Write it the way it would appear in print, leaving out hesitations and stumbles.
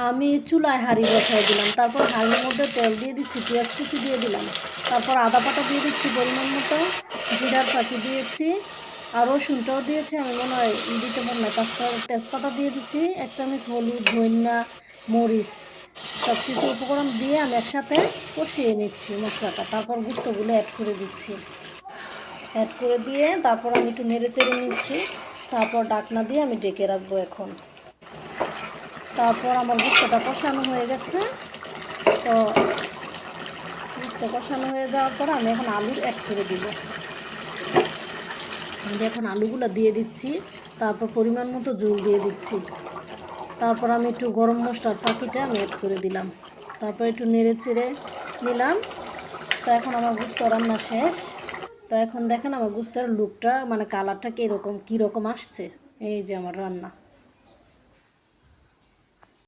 আমি চুলায় হাঁড়ি বসাই দিলাম, তারপর হাঁড়ির মধ্যে তেল দিয়ে দিচ্ছি, পেঁয়াজ কুচি দিয়ে দিলাম, তারপর আদা বাটা দিয়ে দিচ্ছি পরিমাণ মতো, জিরার ফাঁকি দিয়েছি, আর রসুনটাও দিয়েছি, আমি মনে হয় দিতে পারি না, তেজপাতা দিয়ে দিচ্ছি, 1 চামচ হলুদ, ধনিয়া, মরিচ, সব কিছু উপকরণ দিয়ে আমি একসাথে কষিয়ে নিচ্ছি মশলাটা, তারপর গুস্তগুলো অ্যাড করে দিচ্ছি, অ্যাড করে দিয়ে তারপর আমি একটু নেড়ে চেড়ে নিচ্ছি, তারপর ডাকনা দিয়ে আমি ডেকে রাখবো এখন। তারপর আমার গুস্তটা কষানো হয়ে গেছে। তো গুস্ত কষানো হয়ে যাওয়ার পর আমি এখন আলু অ্যাড করে দিব, আমি এখন আলুগুলো দিয়ে দিচ্ছি, তারপর পরিমাণ মতো জল দিয়ে দিচ্ছি, তারপর আমি একটু গরম মশলার ফাঁকিটা আমি অ্যাড করে দিলাম, তারপর একটু নেড়ে চেড়ে নিলাম। তো এখন আমার গুস্ত রান্না শেষ। তো এখন দেখেন আমার গুস্তের লুকটা মানে কালারটা কীরকম আসছে, এই যে আমার রান্না।